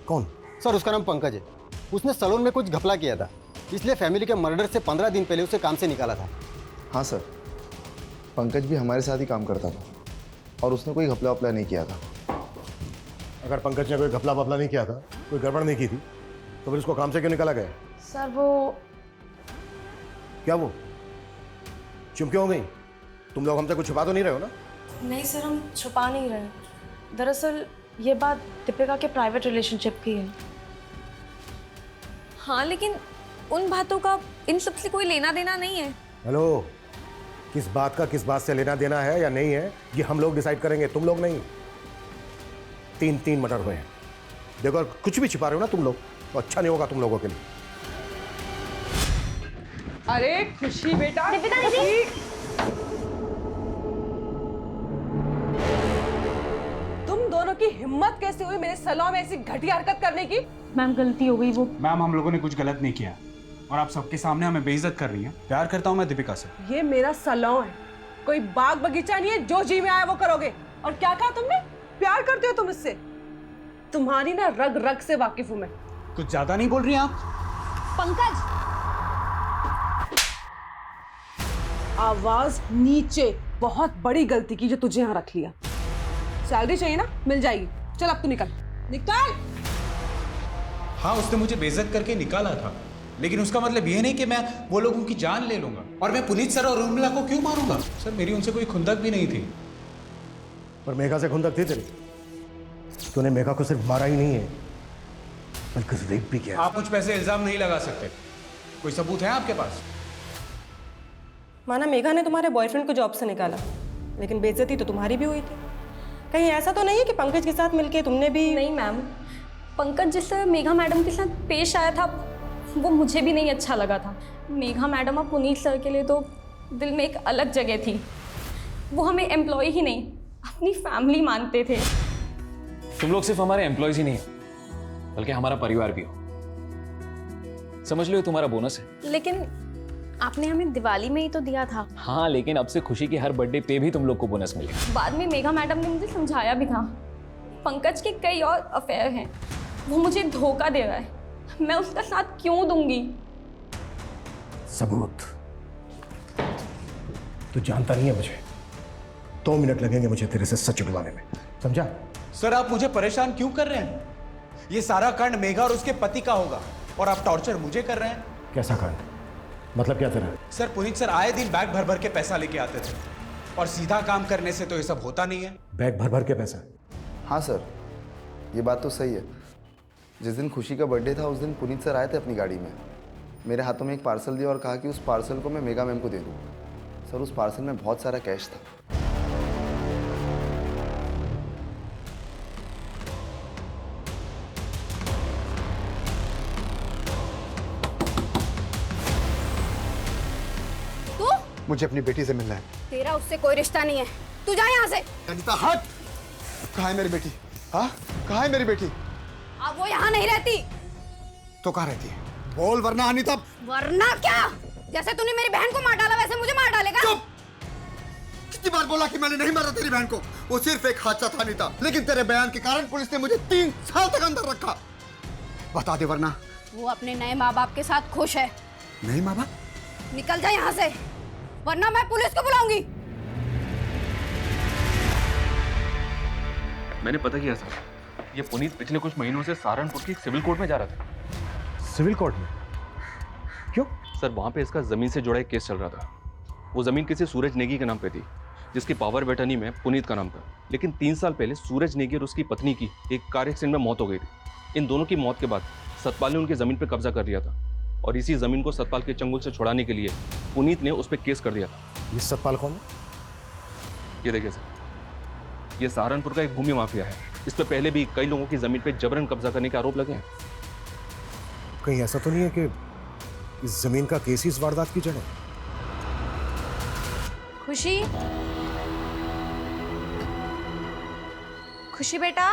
कौन? सर उसका नाम पंकज है। उसने सैलून में कुछ घपला किया था, इसलिए फैमिली के मर्डर से 15 दिन पहले उसे काम से निकाला था। हाँ सर, पंकज भी हमारे साथ ही काम करता था और उसने कोई घपला वपला नहीं किया था। अगर पंकज ने कोई घपला वपला नहीं किया था, कोई गड़बड़ नहीं की थी, तो फिर उसको काम से क्यों निकाला गया? सर वो क्या वो? चुप क्यों हो गई? तुम लोग हमसे कुछ छुपा तो नहीं रहे हो ना? नहीं सर, हम छुपा नहीं रहे। दरअसल ये बात दीपिका के प्राइवेट रिलेशनशिप की है। हाँ, लेकिन उन बातों का इन सब से कोई लेना देना नहीं है। हेलो, किस बात का किस बात से लेना देना है या नहीं है, ये हम लोग डिसाइड करेंगे, तुम लोग नहीं। 3 मर्डर हुए हैं। देखो, अगर कुछ भी छिपा रहे हो ना तुम लोग, तो अच्छा नहीं होगा तुम लोगों के लिए। अरे खुशी बेटा, दीपिका दीदी, तुम दोनों की हिम्मत कैसे हुई मेरे सैलून में ऐसी घटिया हरकत करने की? मैम गलती हो गई। वो मैम, हम लोगों ने कुछ गलत नहीं किया और आप सबके सामने हमें बेइज्जत कर रही हैं। प्यार करता हूं मैं दीपिका से। ये मेरा सैलून है, कोई बाग बगीचा नहीं है जो जी में आया वो करोगे। और क्या कहा तुमने? प्यार करते हो तुम इससे? तुम्हारी ना रग रग से वाकिफ हूं मैं। कुछ ज्यादा नहीं बोल रही आप? पंकज, आवाज नीचे। बहुत बड़ी गलती की जो तुझे यहाँ रख लिया। सैलरी चाहिए ना, मिल जाएगी। चल अब तू निकल निकल। हाँ, उसने मुझे बेइज्जत करके निकाला था, लेकिन उसका मतलब ये नहीं कि मैं वो लोगों की जान ले लूंगा। और मैं पुनीत सर और उर्मिला को क्यों मारूंगा? सर, मेरी उनसे कोई खुंदक भी नहीं थी। पर मेघा से खुंदक थी तेरी। तूने मेघा को सिर्फ मारा ही नहीं है, बल्कि रेप भी किया। आप मुझ पे ऐसे इल्जाम नहीं लगा सकते। कोई सबूत है आपके पास? माना मेघा ने तुम्हारे बॉयफ्रेंड को जॉब से निकाला, लेकिन बेइज्जती तो तुम्हारी भी हुई थी। कहीं ऐसा तो नहीं है कि पंकज के साथ मिलके तुमने भी? नहीं मैम, पंकज जिस तरह मेघा मैडम के साथ पेश आया था वो मुझे भी नहीं अच्छा लगा था। मेघा मैडम और पुनीत सर के लिए तो दिल में एक अलग जगह थी। वो हमें एम्प्लॉय ही नहीं, अपनी फैमिली मानते थे। तुम लोग सिर्फ हमारे एम्प्लॉयज ही नहीं हो, बल्कि हमारा परिवार भी हो। समझ लो तुम्हारा बोनस है। लेकिन आपने हमें दिवाली में ही तो दिया था। हाँ, लेकिन अब से खुशी की हर बर्थडे पे भी तुम लोग को बोनस मिलेगा। बाद में मेघा मैडम ने मुझे समझाया भी था, पंकज के कई और अफेयर हैं, वो मुझे धोखा दे रहा है, मैं उसका साथ क्यों दूंगी? सबूत? तू जानता नहीं है मुझे। 2 मिनट लगेंगे मुझे तेरे से सच उगलवाने में, समझा? सर, आप मुझे परेशान क्यों कर रहे हैं? ये सारा कांड मेघा और उसके पति का होगा और आप टॉर्चर मुझे कर रहे हैं। कैसा कांड? मतलब क्या तेरा? सर, पुनीत सर आए दिन बैग भर भर के पैसा लेके आते थे, और सीधा काम करने से तो ये सब होता नहीं है। बैग भर भर के पैसा? हाँ सर, ये बात तो सही है। जिस दिन खुशी का बर्थडे था उस दिन पुनीत सर आए थे अपनी गाड़ी में, मेरे हाथों में एक पार्सल दिया और कहा कि उस पार्सल को मैं मेगा मैम को दे दूँ। सर, उस पार्सल में बहुत सारा कैश था। मुझे अपनी बेटी से मिलना है। तेरा उससे कोई रिश्ता नहीं है, तू जा यहाँ से। अनीता हट! कहाँ है मेरी बेटी? हाँ, कहाँ है मेरी बेटी? अब वो यहाँ नहीं रहती। तो कहाँ रहती है? बोल वरना अनीता। वरना क्या? जैसे तूने मेरी बहन को मार डाला वैसे मुझे मार डालेगा? चुप! कितनी बार बोला कि मैंने नहीं मारा तेरी बहन को? वो सिर्फ एक हादसा था अनीता, लेकिन तेरे बयान के कारण पुलिस ने मुझे 3 साल तक अंदर रखा। बता दे वरना। वो अपने नए माँ बाप के साथ खुश है। नहीं माँ बाप? निकल जा यहाँ से, वरना मैं पुलिस को बुलाऊंगी। मैंने पता किया सर, ये पुनीत पिछले कुछ महीनों से सहारनपुर की सिविल कोर्ट में जा रहा था। सिविल कोर्ट में? क्यों? सर, वहां पे इसका जमीन से जुड़ा एक केस चल रहा था। वो जमीन किसी सूरज नेगी के नाम पे थी, जिसकी पावर ऑफ अटर्नी में पुनीत का नाम था। लेकिन 3 साल पहले सूरज नेगी और उसकी पत्नी की एक कार एक्सीडेंट में मौत हो गई थी। इन दोनों की मौत के बाद सतपाल ने उनकी जमीन पर कब्जा कर लिया था, और इसी जमीन को सतपाल के चंगुल से छुड़ाने के लिए पुनीत ने उस पर केस कर दिया था। ये सतपाल कौन है? ये देखिए सर, ये सहारनपुर का एक भूमि माफिया है। इस पे पहले भी कई लोगों की जमीन पे जबरन कब्जा करने के आरोप लगे हैं। कहीं ऐसा तो नहीं है कि इस जमीन का केस ही इस वारदात की जड़ है? खुशी, खुशी बेटा।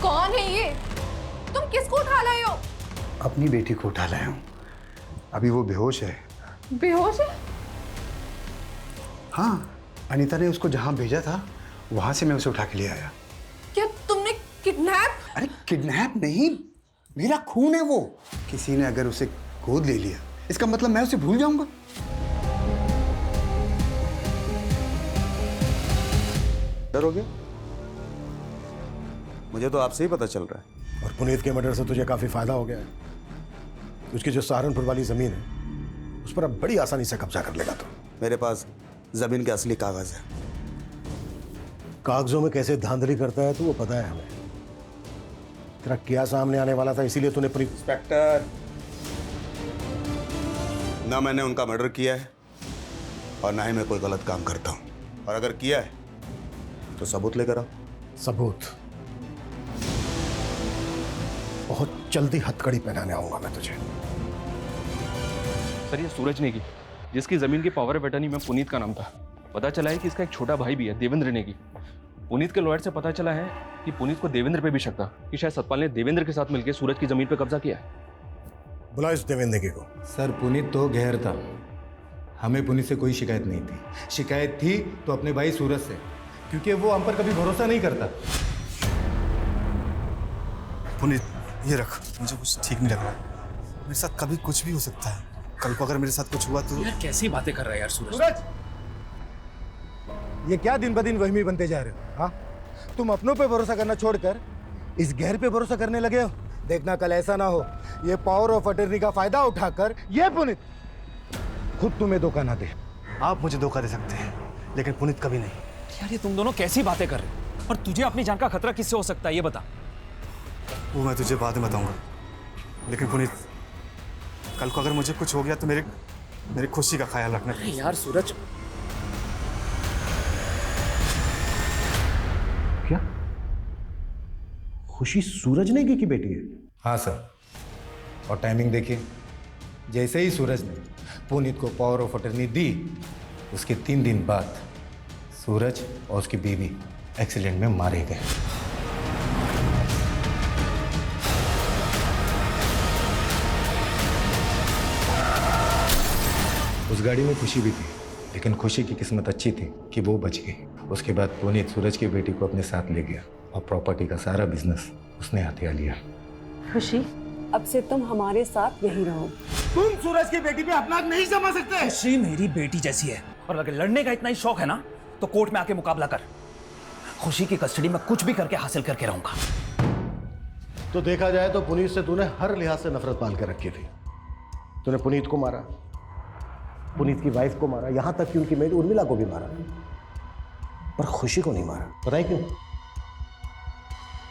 कौन है ये? तुम किसको उठा लाए हो? अपनी बेटी को उठा लाया हूँ। अभी वो बेहोश है। बेहोश है? हाँ, अनीता ने उसको जहाँ भेजा था वहां से मैं उसे उठा के ले आया। क्या तुमने किडनैप? अरे किडनैप नहीं, मेरा खून है वो। किसी ने अगर उसे गोद ले लिया इसका मतलब मैं उसे भूल जाऊंगा? डर हो गया? मुझे तो आपसे ही पता चल रहा है। और पुनीत के मर्डर से तुझे काफी फायदा हो गया है। उसकी जो सहारनपुर वाली जमीन है उस पर अब बड़ी आसानी से कब्जा कर लेगा। तो मेरे पास जमीन के असली कागज है। कागजों में कैसे धांधली करता है तो वो पता है हमें। तेरा क्या सामने आने वाला था, इसीलिए तूने पूरी। इंस्पेक्टर, ना मैंने उनका मर्डर किया है और ना ही मैं कोई गलत काम करता हूं। और अगर किया है तो सबूत लेकर आओ। सबूत? बहुत जल्दी हथकड़ी पहनाने आऊंगा मैं तुझे। सर, ये सूरज नेगी, जिसकी जमीन की पावर ऑफ अटर्नी में पुनीत का नाम था, पता चला है कि इसका एक छोटा भाई भी है, देवेंद्र नेगी। पुनीत के लॉयर से पता चला है कि पुनीत को देवेंद्र पे भी शक था कि शायद सतपाल ने देवेंद्र के साथ मिलकर सूरज की जमीन पे कब्जा किया है। बुला इस देवेंद्र नेगी को। सर, पुनीत तो गैर था, हमें पुनीत से कोई शिकायत नहीं थी। शिकायत थी तो अपने भाई सूरज से, क्योंकि वो हम पर कभी भरोसा नहीं करता। पुनीत, ये रख, मुझे कुछ ठीक नहीं लग रहा। मेरे साथ कभी कुछ भी हो सकता है। कल को अगर मेरे साथ कुछ हुआ तो। यार कैसी बातें कर रहा है यार सूरज। सूरज, ये क्या दिन ब दिन वहमी बनते जा रहे हो? हाँ, तुम अपनों पे भरोसा करना छोड़कर इस गैर पे भरोसा करने लगे हो। देखना कल ऐसा ना हो ये पावर ऑफ अटर्नी का फायदा उठाकर ये पुनीत खुद तुम्हें धोखा ना दे। आप मुझे धोखा दे सकते हैं, लेकिन पुनीत कभी नहीं। यार ये तुम दोनों कैसी बातें कर रहे हो? और तुझे अपनी जान का खतरा किससे हो सकता है ये बता। वो मैं तुझे बाद में बताऊंगा, लेकिन पुनीत कल को अगर मुझे कुछ हो गया तो मेरी खुशी का ख्याल रखना। यार सूरज, क्या खुशी सूरज नेगी की बेटी है? हाँ सर, और टाइमिंग देखिए, जैसे ही सूरज ने पुनीत को पावर ऑफ अटर्नी दी उसके 3 दिन बाद सूरज और उसकी बीवी एक्सीडेंट में मारे गए। उस गाड़ी में खुशी भी थी, लेकिन खुशी की किस्मत अच्छी थी कि वो बच गई। उसके बाद पुनीत सूरज की बेटी को अपने साथ ले गया और प्रॉपर्टी का सारा बिजनेस उसने हथिया लिया। खुशी, अब से तुम हमारे साथ यहीं रहो। तुम सूरज की बेटी पे अपना नहीं जमा सकते। खुशी मेरी बेटी जैसी है, और अगर लड़ने का इतना ही शौक है ना तो कोर्ट में आके मुकाबला कर। खुशी की कस्टडी में कुछ भी करके हासिल करके रहूंगा। तो देखा जाए तो पुनीत से तूने हर लिहाज से नफरत पाल कर रखी थी। तूने पुनीत को मारा, पुनीत की वाइफ को मारा, यहां तक कि उनकी मेड उर्मिला को भी मारा, पर खुशी को नहीं मारा। पता है क्यों?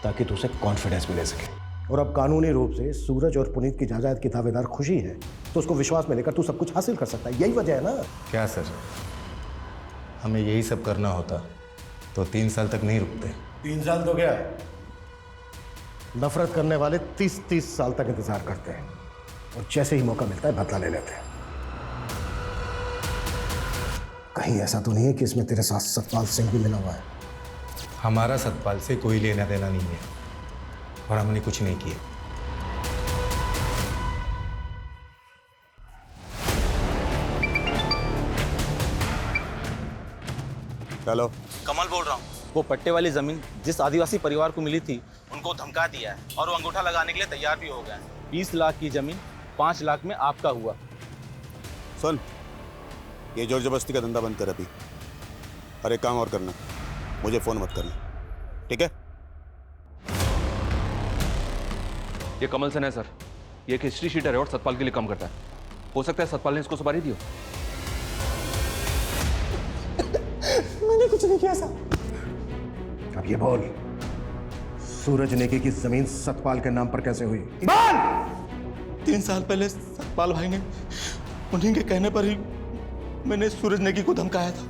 ताकि तू उसे कॉन्फिडेंस मिले सके। और अब कानूनी रूप से सूरज और पुनीत की जायदाद की दावेदार खुशी है, तो उसको विश्वास में लेकर तू सब कुछ हासिल कर सकता है। यही वजह है ना? क्या सर, हमें यही सब करना होता तो 3 साल तक नहीं रुकते। 3 साल तो क्या, नफरत करने वाले 30-30 साल तक इंतजार करते हैं, और जैसे ही मौका मिलता है बदला ले लेते हैं। कहीं ऐसा तो नहीं है कि इसमें तेरे साथ सतपाल सिंह भी मिला हुआ है? हमारा सतपाल से कोई लेना देना नहीं है, और हमने कुछ नहीं किया। हेलो, कमल बोल रहा हूँ। वो पट्टे वाली जमीन जिस आदिवासी परिवार को मिली थी उनको धमका दिया है, और वो अंगूठा लगाने के लिए तैयार भी हो गया है। 20 लाख की जमीन 5 लाख में आपका हुआ। सुन, ये जोर जबरदस्ती का धंधा बंद कर अभी, और एक काम और करना, मुझे फोन मत करना, ठीक है? ये कमल सेन है सर, ये एक हिस्ट्री शीटर है और सतपाल के लिए काम करता है। हो सकता है सतपाल ने इसको सुपारी दी हो। मैंने कुछ नहीं किया साहब। अब ये बोल, सूरज नेगी की जमीन सतपाल के नाम पर कैसे हुई? 3 साल पहले सतपाल भाई ने, उन्हीं के कहने पर ही मैंने सूरज नेगी को धमकाया था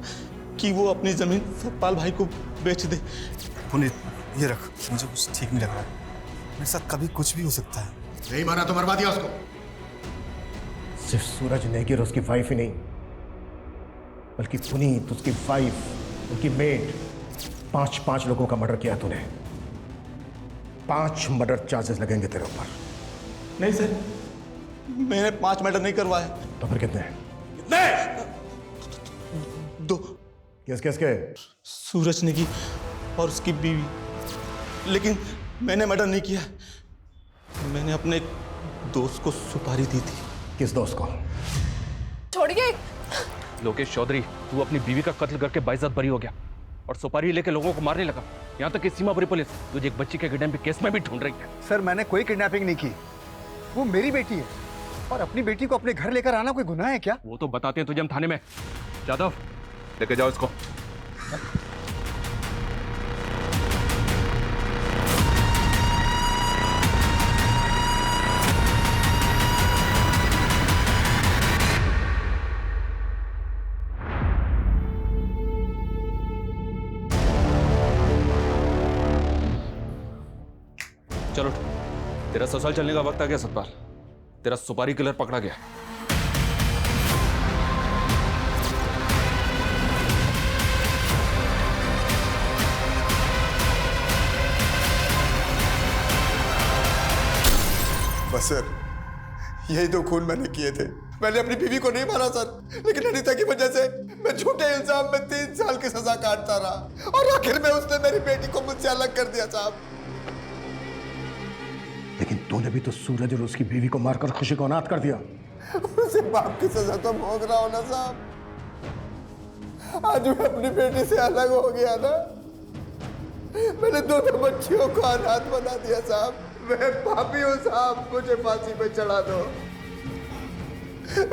कि वो अपनी जमीन सतपाल भाई को बेच दे। पुनीत, ये रख, मुझे कुछ ठीक नहीं लग रहा। मेरे साथ कभी कुछ भी हो सकता है। नहीं माना तो मरवा दिया उसको। सिर्फ सूरज नेगी और उसकी वाइफ ही नहीं, बल्कि पुनीत, उसकी वाइफ, उनकी मेड, 5 लोगों का मर्डर किया तूने। 5 मर्डर चार्जेस लगेंगे तेरे ऊपर। नहीं सर, मैंने 5 मर्डर नहीं करवाए। तो फिर कितने? 2। किसके? सूरज नेगी और उसकी बीवी। लेकिन मैंने मर्डर नहीं किया, मैंने अपने दोस्त को सुपारी दी थी। किस दोस्त को? छोड़िए। लोकेश चौधरी, तू अपनी बीवी का कत्ल करके बाइज्जत बरी हो गया और सुपारी लेके लोगों को मारने लगा। यहाँ तक कि सीमापुरी पुलिस तुझे एक बच्ची के किडनैपिंग केस में भी ढूंढ रही है। सर, मैंने कोई किडनैपिंग नहीं की, वो मेरी बेटी है, और अपनी बेटी को अपने घर लेकर आना कोई गुनाह है क्या? वो तो बताते हैं तुझे हम थाने में। जादव, लेके जाओ इसको। चलो, तेरा ससुराल चलने का वक्त आ गया सतपाल। तेरा सुपारी किलर पकड़ा गया। बस सर, यही तो खून मैंने किए थे। मैंने अपनी बीवी को नहीं मारा सर, लेकिन अनीता की वजह से मैं झूठे इल्जाम में 3 साल की सजा काटता रहा और आखिर में उसने मेरी बेटी को मुझसे अलग कर दिया साहब। लेकिन तूने भी तो सूरज और उसकी बीवी को मारकर खुशी को अनाथ कर दिया। उसे बाप की सजा तो भोग रहा हूं ना साहब। आज मैं अपनी बेटी से अलग हो गया ना, मैंने दोनों बच्चियों को अनाथ बना दिया साहब। मैं पापी हूं साहब, मुझे फांसी पे चढ़ा दो।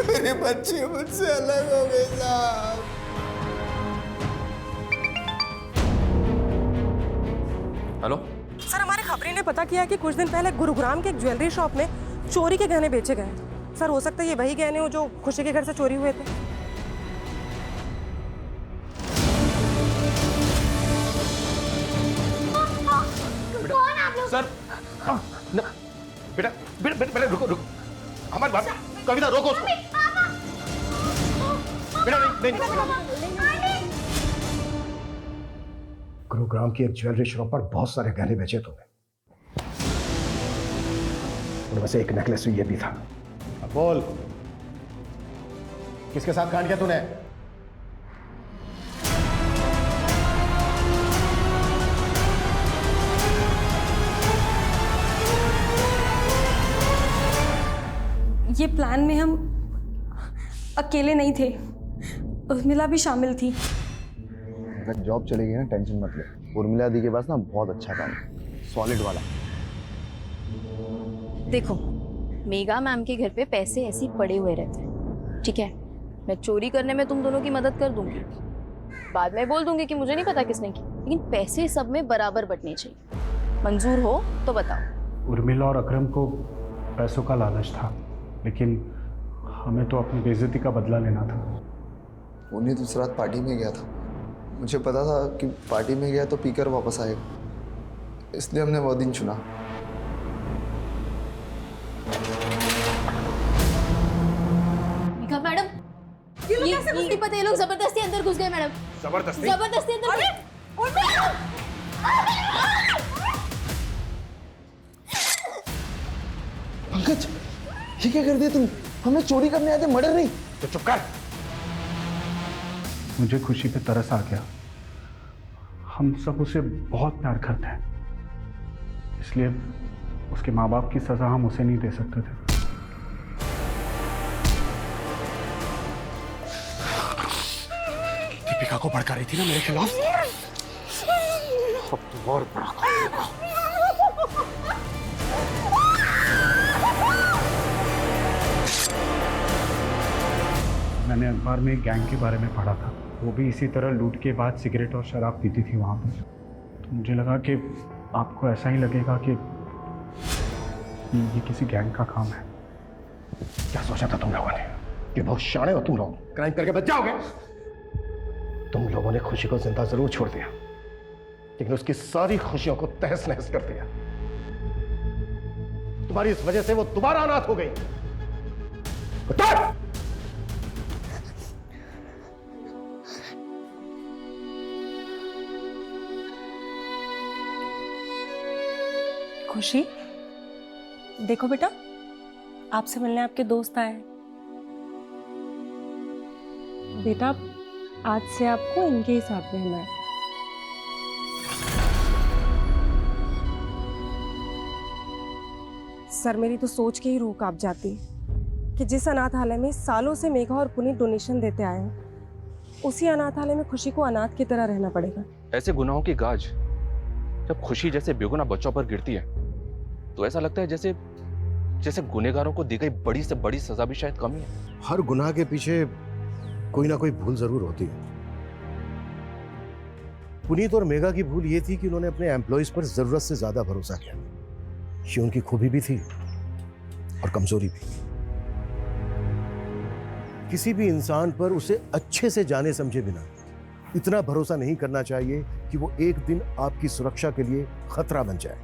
मेरी बच्ची मुझसे अलग हो गई साहब। हेलो सर, हमारे खबरी ने पता किया कि कुछ दिन पहले गुरुग्राम के एक ज्वेलरी शॉप में चोरी के गहने बेचे गए। सर, हो सकता है ये वही गहने हो जो खुशी के घर से चोरी हुए थे। सर बेटा बेटा बेटा रुको रुको, हमारी बात कविता रोको उसको। बेटा नहीं। गुरुग्राम की एक ज्वेलरी शॉप पर बहुत सारे गहने बेचे तुमने, उनमें से एक नेकलेस ये भी था। अब बोल, किसके साथ कांड किया तूने? ये प्लान में हम अकेले नहीं थे, उर्मिला भी शामिल थी। अगर जॉब चली गई ना, टेंशन मत ले। उर्मिला दी के पास ना बहुत अच्छा काम है, सॉलिड वाला। देखो, मेगा मैम के घर पे पैसे ऐसे ही पड़े हुए रहते हैं, ठीक है? मैं चोरी करने में तुम दोनों की मदद कर दूंगी, बाद में बोल दूंगी कि मुझे नहीं पता किसने की, लेकिन पैसे सब में बराबर बंटने चाहिए। मंजूर हो तो बताओ। उर्मिला और अकरम को पैसों का लालच था, लेकिन हमें तो अपनी बेइज्जती का बदला लेना था। उन्हें दूसरी रात पार्टी में गया था, मुझे पता था कि पार्टी में गया तो पीकर वापस आएगा, इसलिए हमने वो दिन चुना। मैडम, ये पता, ये लोग जबरदस्ती अंदर घुस गए मैडम। जबरदस्ती अंदर। पंकज, ये क्या कर दिया तुम? हमें चोरी करने आए थे, मर्डर नहीं। तो चुप कर। मुझे खुशी पे तरस आ गया। हम सब उसे बहुत प्यार करते हैं, इसलिए उसके माँ बाप की सजा हम उसे नहीं दे सकते थे। दीपिका को भड़का रही थी ना मेरे खिलाफ, अब तो और बड़ा काम होगा। मैंने अखबार में एक गैंग के बारे में पढ़ा था, वो भी इसी तरह लूट के बाद सिगरेट और शराब पीती थी वहाँ पर। तो मुझे लगा कि आपको ऐसा ही लगेगा कि ये किसी गैंग का काम है। क्या सोचा था तुम लोगों ने कि बहुत शाणे हो तुम लोग, क्राइम करके बच जाओगे? तुम लोगों ने खुशी को जिंदा जरूर छोड़ दिया, लेकिन उसकी सारी खुशियों को तहस नहस कर दिया। तुम्हारी इस वजह से वो दोबारा अनाथ हो गई। खुशी, देखो बेटा, आपसे मिलने आपके दोस्त आए। बेटा, आज से आपको इनके ही साथ रहना है। सर, मेरी तो सोच के ही रूह कांप जाती कि जिस अनाथालय में सालों से मेघा और पुनीत डोनेशन देते आए हैं, उसी अनाथालय में खुशी को अनाथ की तरह रहना पड़ेगा। ऐसे गुनाहों की गाज जब खुशी जैसे बेगुनाह बच्चों पर गिरती है तो ऐसा लगता है जैसे जैसे गुनहगारों को दी गई बड़ी से बड़ी सजा भी शायद कम ही है। हर गुनाह के पीछे कोई ना कोई भूल जरूर होती है। पुनीत और मेघा की भूल ये थी कि उन्होंने अपने एम्प्लॉइज पर जरूरत से ज्यादा भरोसा किया। ये उनकी खूबी भी थी और कमजोरी भी। किसी भी इंसान पर उसे अच्छे से जाने समझे बिना इतना भरोसा नहीं करना चाहिए कि वो एक दिन आपकी सुरक्षा के लिए खतरा बन जाए।